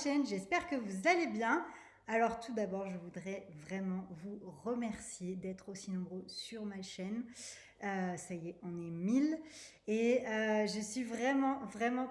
chaîne, j'espère que vous allez bien. Alors tout d'abord, je voudrais vraiment vous remercier d'être aussi nombreux sur ma chaîne. Ça y est, on est 1000 et je suis vraiment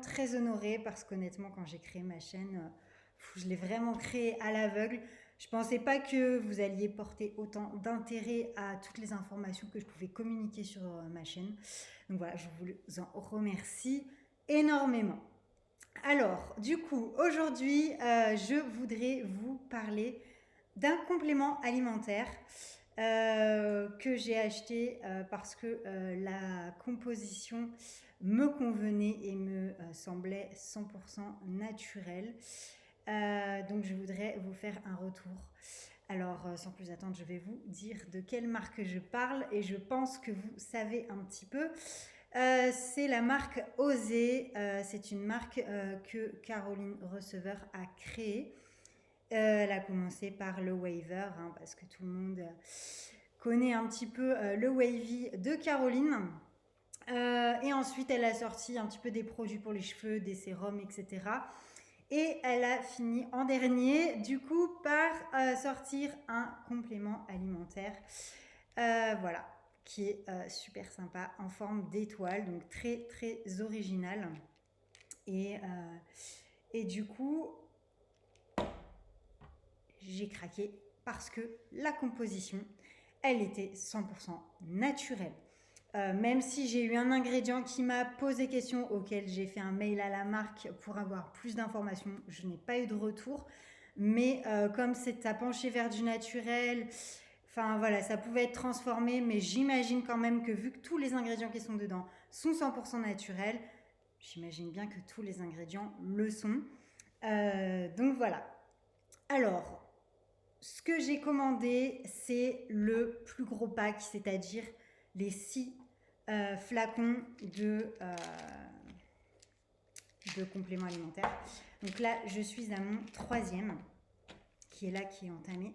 très honorée parce qu'honnêtement, quand j'ai créé ma chaîne, je l'ai vraiment créée à l'aveugle. Je ne pensais pas que vous alliez porter autant d'intérêt à toutes les informations que je pouvais communiquer sur ma chaîne. Donc voilà, je vous en remercie énormément. Alors, du coup, aujourd'hui, je voudrais vous parler d'un complément alimentaire que j'ai acheté parce que la composition me convenait et me semblait 100% naturelle. Donc, je voudrais vous faire un retour. Alors, sans plus attendre, je vais vous dire de quelle marque je parle et je pense que vous savez un petit peu. C'est la marque Osée. C'est une marque que Caroline Receveur a créée. Elle a commencé par le Waver, hein, parce que tout le monde connaît un petit peu le Wavy de Caroline. Et ensuite, elle a sorti un petit peu des produits pour les cheveux, des sérums, etc. Et elle a fini en dernier, du coup, par sortir un complément alimentaire. Voilà, qui est super sympa, en forme d'étoile, donc très original. Et du coup, j'ai craqué parce que la composition, elle était 100% naturelle. Même si j'ai eu un ingrédient qui m'a posé question, auquel j'ai fait un mail à la marque pour avoir plus d'informations, je n'ai pas eu de retour. Mais comme ça penché vers du naturel, enfin voilà, ça pouvait être transformé, mais j'imagine quand même que vu que tous les ingrédients qui sont dedans sont 100% naturels, j'imagine bien que tous les ingrédients le sont. Donc voilà. Alors, ce que j'ai commandé, c'est le plus gros pack, c'est-à-dire les 6 flacons de compléments alimentaires. Donc là, je suis à mon 3e, qui est entamé.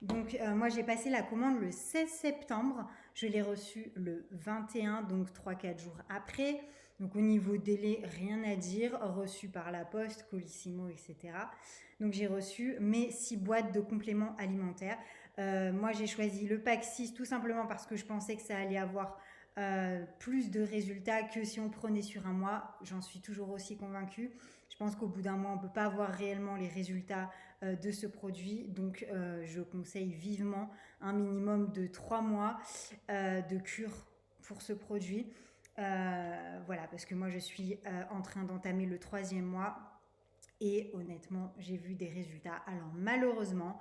Donc moi, j'ai passé la commande le 16 septembre. Je l'ai reçu le 21, donc 3-4 jours après. Donc au niveau délai, rien à dire. Reçu par la poste, Colissimo, etc. Donc j'ai reçu mes 6 boîtes de compléments alimentaires. Moi, j'ai choisi le pack 6 tout simplement parce que je pensais que ça allait avoir plus de résultats que si on prenait sur un mois. J'en suis toujours aussi convaincue. Je pense qu'au bout d'un mois, on ne peut pas avoir réellement les résultats de ce produit. Donc, je conseille vivement un minimum de 3 mois de cure pour ce produit. Voilà, parce que moi, je suis en train d'entamer le 3e mois. Et honnêtement, j'ai vu des résultats. Alors, malheureusement,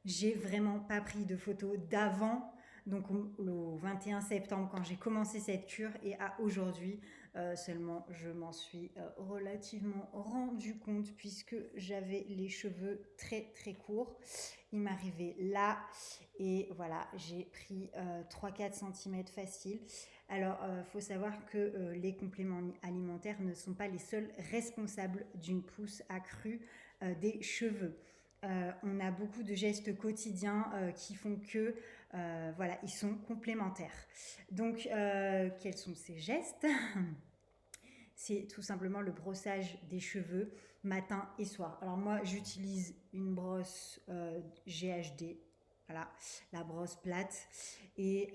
j'ai vraiment pas pris de photos d'avant. Donc le 21 septembre quand j'ai commencé cette cure et à aujourd'hui seulement je m'en suis relativement rendu compte puisque j'avais les cheveux très courts. Il m'arrivait là et voilà, j'ai pris 3-4 cm facile. Alors, faut savoir que les compléments alimentaires ne sont pas les seuls responsables d'une pousse accrue des cheveux. On a beaucoup de gestes quotidiens qui font que voilà, ils sont complémentaires. Donc, quels sont ces gestes? C'est tout simplement le brossage des cheveux matin et soir. Alors moi, j'utilise une brosse GHD, voilà, la brosse plate, et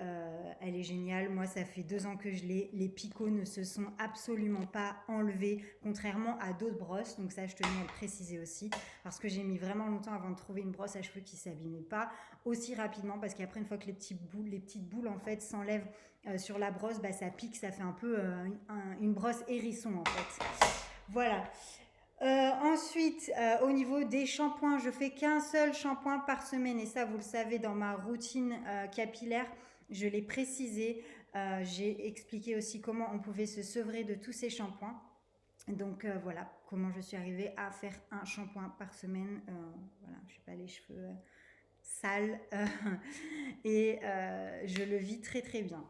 elle est géniale. Moi, ça fait 2 ans que je l'ai. Les picots ne se sont absolument pas enlevés, contrairement à d'autres brosses. Donc ça, je tenais à le préciser aussi, parce que j'ai mis vraiment longtemps avant de trouver une brosse à cheveux qui s'abîmait pas aussi rapidement, parce qu'après, une fois que les petites boules en fait s'enlèvent sur la brosse, bah, ça pique, ça fait un peu une brosse hérisson en fait. Voilà. Ensuite, au niveau des shampoings, je fais qu'un seul shampoing par semaine et ça, vous le savez, dans ma routine capillaire, je l'ai précisé. J'ai expliqué aussi comment on pouvait se sevrer de tous ces shampoings. Donc voilà comment je suis arrivée à faire un shampoing par semaine. Voilà, je n'ai pas les cheveux sales et je le vis très bien.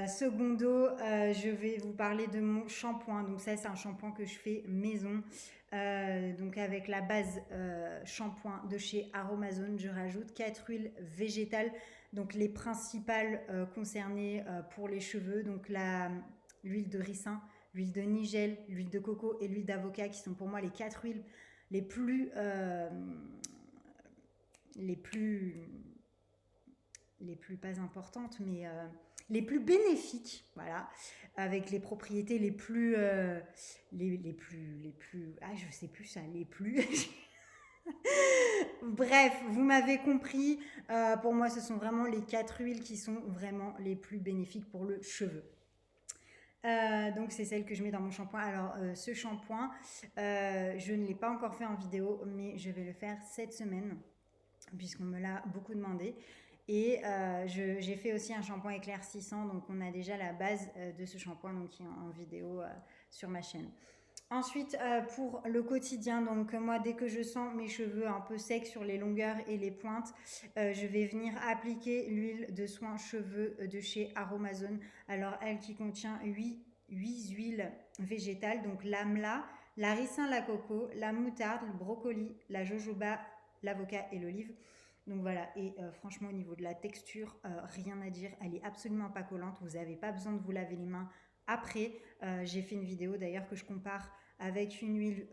Secondo, je vais vous parler de mon shampoing. Donc ça, c'est un shampoing que je fais maison. Donc avec la base shampoing de chez Aromazone, je rajoute 4 huiles végétales. Donc les principales concernées pour les cheveux. Donc l'huile de ricin, l'huile de nigel, l'huile de coco et l'huile d'avocat qui sont pour moi les 4 huiles les plus, les plus, les plus pas importantes, mais les plus bénéfiques, voilà, avec les propriétés les plus, ah je sais plus ça, les plus. Bref, vous m'avez compris. Pour moi, ce sont vraiment les 4 huiles qui sont vraiment les plus bénéfiques pour le cheveu. Donc c'est celle que je mets dans mon shampoing. Alors ce shampoing, je ne l'ai pas encore fait en vidéo, mais je vais le faire cette semaine, puisqu'on me l'a beaucoup demandé. Et j'ai fait aussi un shampoing éclaircissant, donc on a déjà la base de ce shampoing donc, qui est en vidéo sur ma chaîne. Ensuite, pour le quotidien, donc moi, dès que je sens mes cheveux un peu secs sur les longueurs et les pointes, je vais venir appliquer l'huile de soin cheveux de chez Aromazone. Alors, elle qui contient 8 huiles végétales, donc l'amla, la ricin, la coco, la moutarde, le brocoli, la jojoba, l'avocat et l'olive. Donc voilà, et franchement au niveau de la texture, rien à dire, elle est absolument pas collante, vous n'avez pas besoin de vous laver les mains après. J'ai fait une vidéo d'ailleurs que je compare avec une huile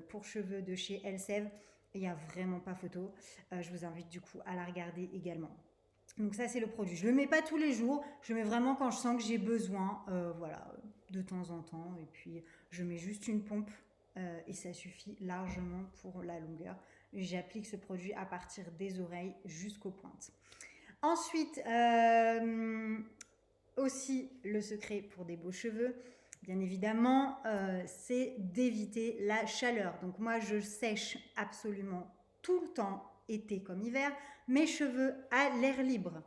pour cheveux de chez Elseve, il n'y a vraiment pas photo, je vous invite du coup à la regarder également. Donc ça c'est le produit, je le mets pas tous les jours, je le mets vraiment quand je sens que j'ai besoin, voilà, de temps en temps, et puis je mets juste une pompe et ça suffit largement pour la longueur. J'applique ce produit à partir des oreilles jusqu'aux pointes. Ensuite, aussi le secret pour des beaux cheveux, bien évidemment, c'est d'éviter la chaleur. Donc moi, je sèche absolument tout le temps, été comme hiver, mes cheveux à l'air libre.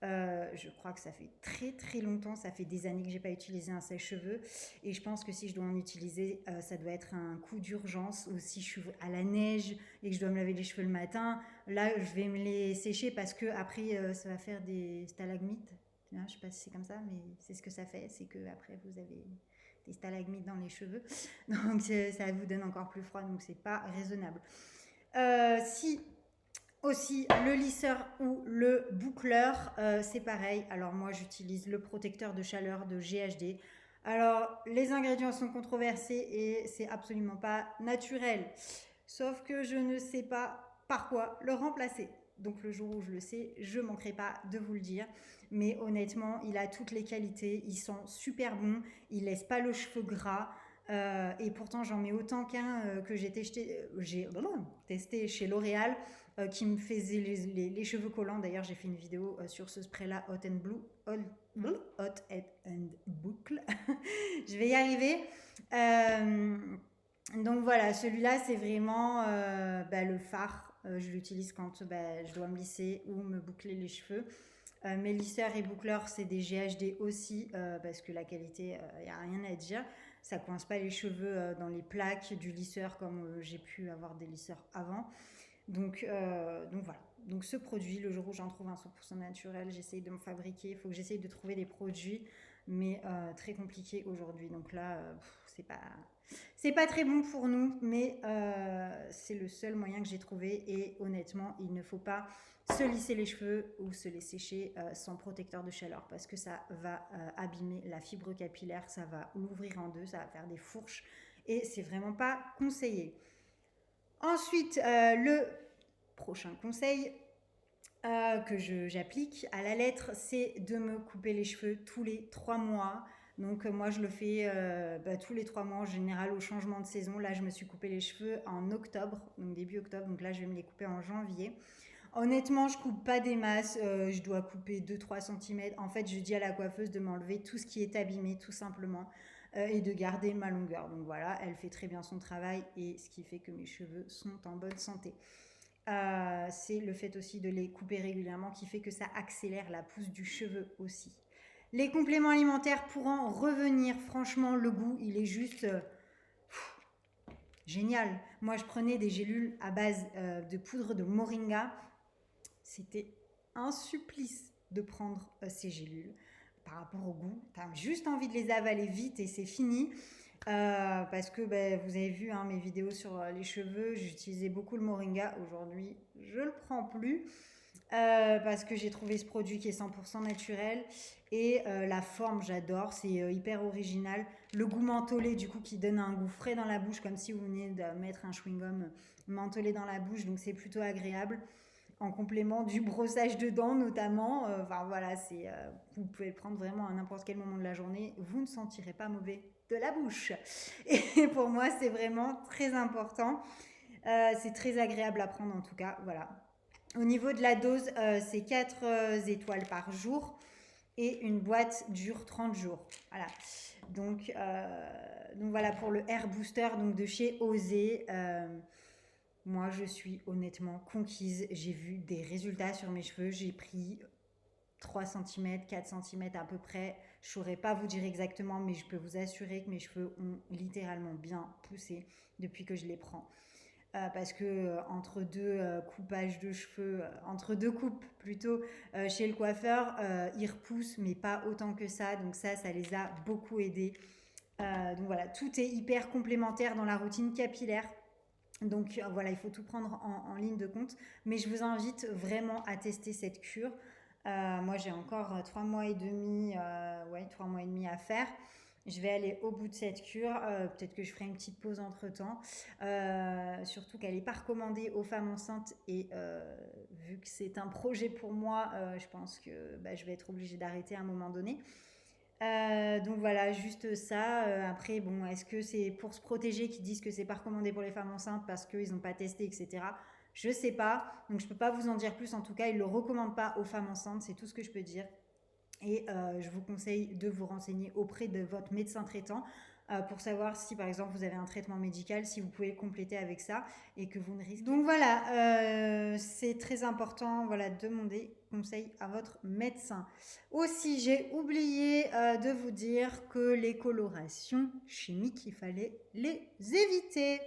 Je crois que ça fait très très longtemps, ça fait des années que j'ai pas utilisé un sèche-cheveux et je pense que si je dois en utiliser, ça doit être un coup d'urgence ou si je suis à la neige et que je dois me laver les cheveux le matin, là je vais me les sécher parce que après ça va faire des stalagmites. Je sais pas si c'est comme ça, mais c'est ce que ça fait, c'est que après vous avez des stalagmites dans les cheveux, donc ça vous donne encore plus froid, donc c'est pas raisonnable. Si aussi, le lisseur ou le boucleur, c'est pareil. Alors moi, j'utilise le protecteur de chaleur de GHD. Alors, les ingrédients sont controversés et c'est absolument pas naturel. Sauf que je ne sais pas par quoi le remplacer. Donc le jour où je le sais, je ne manquerai pas de vous le dire. Mais honnêtement, il a toutes les qualités. Il sent super bon. Il laisse pas le cheveu gras. Et pourtant, j'en mets autant qu'un que j'ai testé chez L'Oréal. Qui me faisait les cheveux collants. D'ailleurs, j'ai fait une vidéo sur ce spray-là, Hot and Boucle. Je vais y arriver. Donc voilà, celui-là, c'est vraiment le phare. Je l'utilise quand je dois me lisser ou me boucler les cheveux. Mes lisseurs et boucleurs, c'est des GHD aussi, parce que la qualité, il n'y a rien à dire. Ça coince pas les cheveux dans les plaques du lisseur comme j'ai pu avoir des lisseurs avant. Donc voilà. Donc ce produit, le jour où j'en trouve un 100% naturel, j'essaye de me fabriquer. Il faut que j'essaye de trouver des produits, mais très compliqué aujourd'hui. Donc là, c'est pas très bon pour nous, mais c'est le seul moyen que j'ai trouvé. Et honnêtement, il ne faut pas se lisser les cheveux ou se les sécher sans protecteur de chaleur parce que ça va abîmer la fibre capillaire, ça va l'ouvrir en deux, ça va faire des fourches et c'est vraiment pas conseillé. Ensuite, le prochain conseil que j'applique à la lettre, c'est de me couper les cheveux tous les 3 mois. Donc moi, je le fais tous les 3 mois en général au changement de saison. Là, je me suis coupé les cheveux en octobre, donc début octobre. Donc là, je vais me les couper en janvier. Honnêtement, je coupe pas des masses, je dois couper 2-3 cm. En fait, je dis à la coiffeuse de m'enlever tout ce qui est abîmé, tout simplement. Et de garder ma longueur. Donc voilà, elle fait très bien son travail et ce qui fait que mes cheveux sont en bonne santé. C'est le fait aussi de les couper régulièrement qui fait que ça accélère la pousse du cheveu aussi. Les compléments alimentaires pour en revenir, franchement, le goût, il est juste génial. Moi, je prenais des gélules à base de poudre de moringa. C'était un supplice de prendre ces gélules. Par rapport au goût, tu as juste envie de les avaler vite et c'est fini. Parce que vous avez vu mes vidéos sur les cheveux, j'utilisais beaucoup le moringa. Aujourd'hui, je le prends plus. parce que j'ai trouvé ce produit qui est 100% naturel. Et la forme, j'adore, c'est hyper original. Le goût mentholé, du coup, qui donne un goût frais dans la bouche, comme si vous veniez de mettre un chewing-gum mentholé dans la bouche, donc c'est plutôt agréable. En complément du brossage de dents, notamment. Enfin voilà, vous pouvez le prendre vraiment à n'importe quel moment de la journée, vous ne sentirez pas mauvais de la bouche. Et pour moi, c'est vraiment très important. C'est très agréable à prendre en tout cas, voilà. Au niveau de la dose, c'est 4 étoiles par jour et une boîte dure 30 jours. Voilà. Donc voilà pour le Hair Booster donc de chez Osé. Moi, je suis honnêtement conquise. J'ai vu des résultats sur mes cheveux. J'ai pris 3 cm, 4 cm à peu près. Je ne saurais pas vous dire exactement, mais je peux vous assurer que mes cheveux ont littéralement bien poussé depuis que je les prends. Parce que entre deux coupages de cheveux, entre deux coupes plutôt chez le coiffeur, ils repoussent, mais pas autant que ça. Donc ça les a beaucoup aidés. Donc voilà, tout est hyper complémentaire dans la routine capillaire. Donc voilà, il faut tout prendre en ligne de compte. Mais je vous invite vraiment à tester cette cure. Moi, j'ai encore 3 mois et demi, 3 mois et demi à faire. Je vais aller au bout de cette cure. Peut-être que je ferai une petite pause entre-temps. Surtout qu'elle n'est pas recommandée aux femmes enceintes. Et vu que c'est un projet pour moi, je pense que je vais être obligée d'arrêter à un moment donné. Donc voilà, juste ça. Après, bon, est-ce que c'est pour se protéger qu'ils disent que c'est pas recommandé pour les femmes enceintes parce qu'ils n'ont pas testé, etc. Je sais pas. Donc je peux pas vous en dire plus. En tout cas, ils le recommandent pas aux femmes enceintes. C'est tout ce que je peux dire. Et je vous conseille de vous renseigner auprès de votre médecin traitant pour savoir si par exemple vous avez un traitement médical, si vous pouvez le compléter avec ça et que vous ne risquez. Donc voilà, c'est très important, voilà, demander conseil à votre médecin. Aussi, j'ai oublié de vous dire que les colorations chimiques, il fallait les éviter.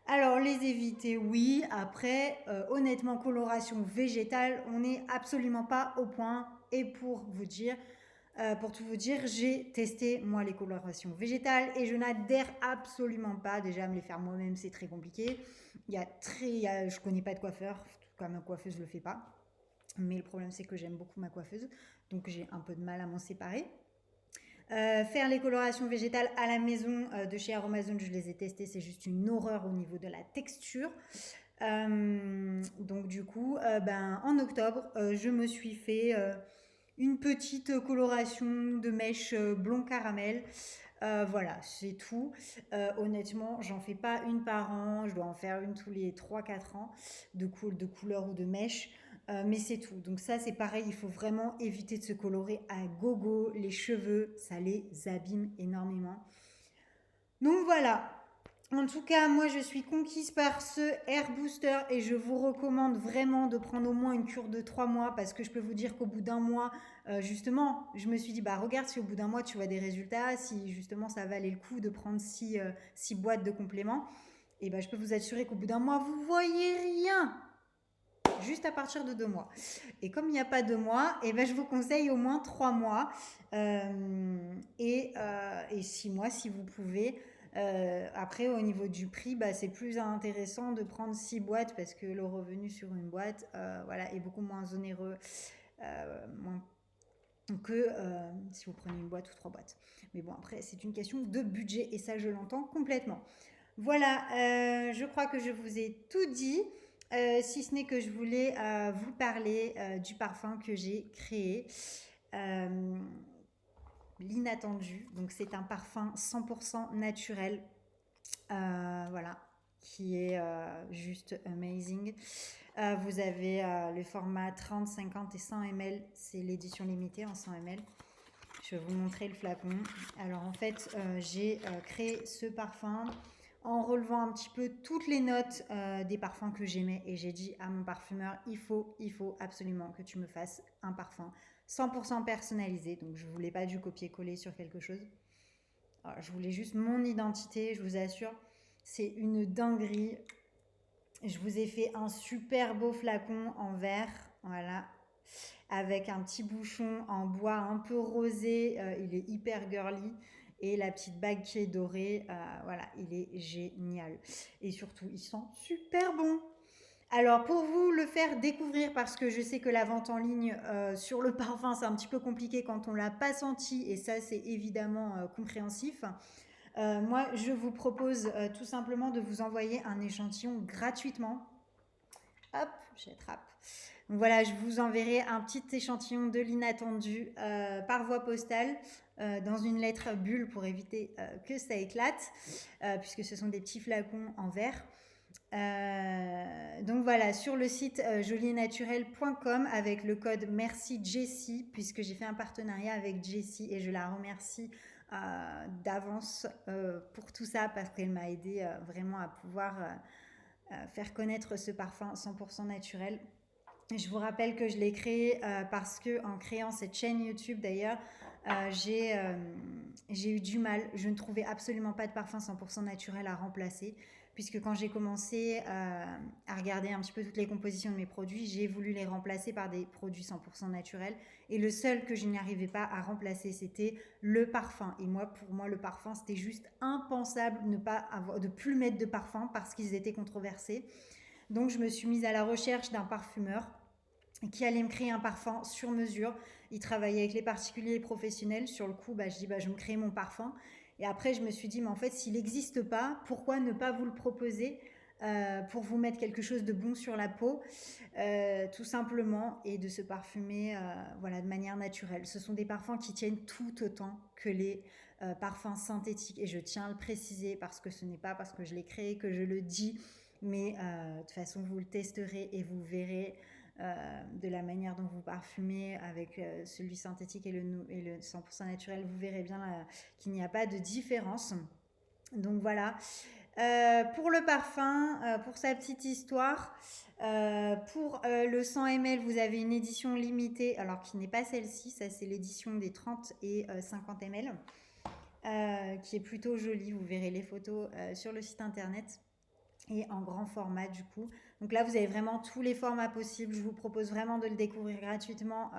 Alors, les éviter, oui. Après, honnêtement, coloration végétale, on n'est absolument pas au point. Et pour tout vous dire, j'ai testé moi les colorations végétales et je n'adhère absolument pas. Déjà, me les faire moi-même, c'est très compliqué. Je connais pas de coiffeur, en tout cas ma coiffeuse le fait pas. Mais le problème, c'est que j'aime beaucoup ma coiffeuse, donc j'ai un peu de mal à m'en séparer. Faire les colorations végétales à la maison de chez Aromazone, je les ai testées, c'est juste une horreur au niveau de la texture. Donc du coup, en octobre, je me suis fait une petite coloration de mèche blond caramel. Voilà, c'est tout. Honnêtement, j'en fais pas une par an, je dois en faire une tous les 3-4 ans de couleur ou de mèche. Mais c'est tout. Donc ça, c'est pareil, il faut vraiment éviter de se colorer à gogo. Les cheveux, ça les abîme énormément. Donc voilà. En tout cas, moi, je suis conquise par ce Hair Booster et je vous recommande vraiment de prendre au moins une cure de 3 mois parce que je peux vous dire qu'au bout d'un mois, justement, je me suis dit, regarde si au bout d'un mois, tu vois des résultats, si justement ça valait le coup de prendre 6 boîtes de compléments. Et je peux vous assurer qu'au bout d'un mois, vous voyez rien. Juste à partir de 2 mois. Et comme il n'y a pas 2 mois, je vous conseille au moins 3 mois et 6 mois si vous pouvez. Après, au niveau du prix, c'est plus intéressant de prendre 6 boîtes parce que le revenu sur une boîte est beaucoup moins onéreux que si vous prenez une boîte ou 3 boîtes. Mais bon, après, c'est une question de budget et ça, je l'entends complètement. Voilà, je crois que je vous ai tout dit. Si ce n'est que je voulais vous parler du parfum que j'ai créé, l'inattendu. Donc c'est un parfum 100% naturel, voilà, qui est juste amazing. Vous avez le format 30, 50 et 100 ml, c'est l'édition limitée en 100 ml. Je vais vous montrer le flacon. Alors en fait, j'ai créé ce parfum en relevant un petit peu toutes les notes des parfums que j'aimais et j'ai dit à mon parfumeur, il faut absolument que tu me fasses un parfum 100% personnalisé. Donc je voulais pas du copier-coller sur quelque chose. Alors, je voulais juste mon identité, je vous assure, c'est une dinguerie. Je vous ai fait un super beau flacon en verre, voilà, avec un petit bouchon en bois un peu rosé, il est hyper girly. Et la petite bague qui est dorée, voilà, il est génial. Et surtout, il sent super bon. Alors pour vous le faire découvrir, parce que je sais que la vente en ligne sur le parfum c'est un petit peu compliqué quand on l'a pas senti, et ça c'est évidemment compréhensif. Moi je vous propose tout simplement de vous envoyer un échantillon gratuitement. Hop, j'attrape. Donc voilà, je vous enverrai un petit échantillon de l'inattendu par voie postale dans une lettre bulle pour éviter que ça éclate, puisque ce sont des petits flacons en verre. Donc voilà, sur le site jolienaturel.com avec le code merci Jessie, puisque j'ai fait un partenariat avec Jessie et je la remercie d'avance pour tout ça, parce qu'elle m'a aidé vraiment à pouvoir faire connaître ce parfum 100% naturel. Je vous rappelle que je l'ai créé parce que en créant cette chaîne YouTube d'ailleurs, j'ai eu du mal. Je ne trouvais absolument pas de parfum 100% naturel à remplacer, puisque quand j'ai commencé à regarder un petit peu toutes les compositions de mes produits, j'ai voulu les remplacer par des produits 100% naturels. Et le seul que je n'y arrivais pas à remplacer, c'était le parfum. Et moi, pour moi, le parfum, c'était juste impensable de plus mettre de parfum parce qu'ils étaient controversés. Donc je me suis mise à la recherche d'un parfumeur qui allait me créer un parfum sur mesure. Il travaillait avec les particuliers et les professionnels. Sur le coup, je dis, je vais me créer mon parfum. Et après, je me suis dit, mais en fait, s'il n'existe pas, pourquoi ne pas vous le proposer pour vous mettre quelque chose de bon sur la peau, tout simplement, et de se parfumer voilà, de manière naturelle. Ce sont des parfums qui tiennent tout autant que les parfums synthétiques. Et je tiens à le préciser parce que ce n'est pas parce que je l'ai créé que je le dis, mais de toute façon, vous le testerez et vous verrez de la manière dont vous parfumez avec celui synthétique et le 100% naturel, vous verrez bien qu'il n'y a pas de différence. Donc voilà. Pour le parfum, pour sa petite histoire, pour le 100 ml, vous avez une édition limitée, alors qui n'est pas celle-ci, ça c'est l'édition des 30 et 50 ml, qui est plutôt jolie. Vous verrez les photos sur le site internet, et en grand format du coup. Donc là, vous avez vraiment tous les formats possibles. Je vous propose vraiment de le découvrir gratuitement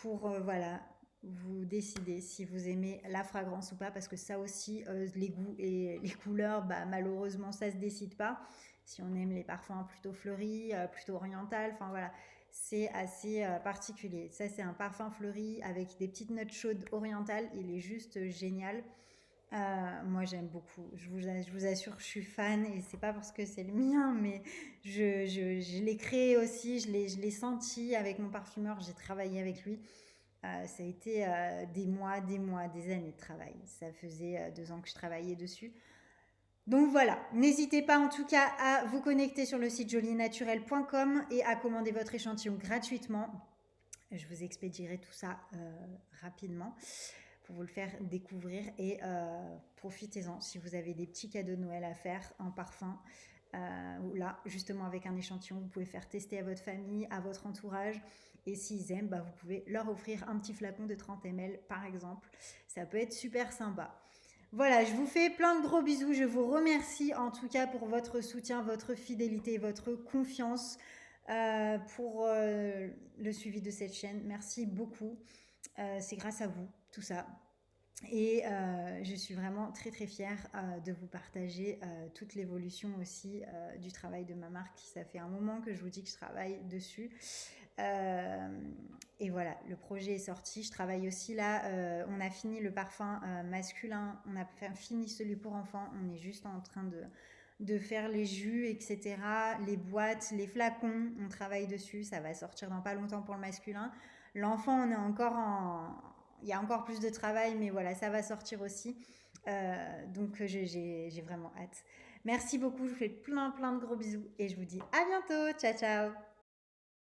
pour voilà, vous décider si vous aimez la fragrance ou pas, parce que ça aussi, les goûts et les couleurs, malheureusement, ça se décide pas. Si on aime les parfums plutôt fleuris, plutôt oriental, enfin voilà, c'est assez particulier. Ça, c'est un parfum fleuri avec des petites notes chaudes orientales. Il est juste génial. Moi j'aime beaucoup, je vous assure, je suis fan, et c'est pas parce que c'est le mien, mais je l'ai créé aussi, je l'ai senti avec mon parfumeur, j'ai travaillé avec lui. Ça a été des mois, des années de travail. Ça faisait 2 ans que je travaillais dessus. Donc voilà, n'hésitez pas en tout cas à vous connecter sur le site jolienaturel.com et à commander votre échantillon gratuitement. Je vous expédierai tout ça rapidement pour vous le faire découvrir, et profitez-en si vous avez des petits cadeaux de Noël à faire en parfum. Là, justement, avec un échantillon, vous pouvez faire tester à votre famille, à votre entourage, et s'ils aiment, vous pouvez leur offrir un petit flacon de 30 ml par exemple. Ça peut être super sympa. Voilà, je vous fais plein de gros bisous. Je vous remercie en tout cas pour votre soutien, votre fidélité, votre confiance pour le suivi de cette chaîne. Merci beaucoup. C'est grâce à vous, tout ça. Et je suis vraiment très très fière de vous partager toute l'évolution aussi du travail de ma marque. Ça fait un moment que je vous dis que je travaille dessus. Et voilà, le projet est sorti. Je travaille aussi là. On a fini le parfum masculin. On a fini celui pour enfants. On est juste en train de faire les jus, etc. Les boîtes, les flacons. On travaille dessus. Ça va sortir dans pas longtemps pour le masculin. L'enfant, on est encore il y a encore plus de travail, mais voilà, ça va sortir aussi. Donc j'ai vraiment hâte. Merci beaucoup, je vous fais plein de gros bisous et je vous dis à bientôt. Ciao, ciao.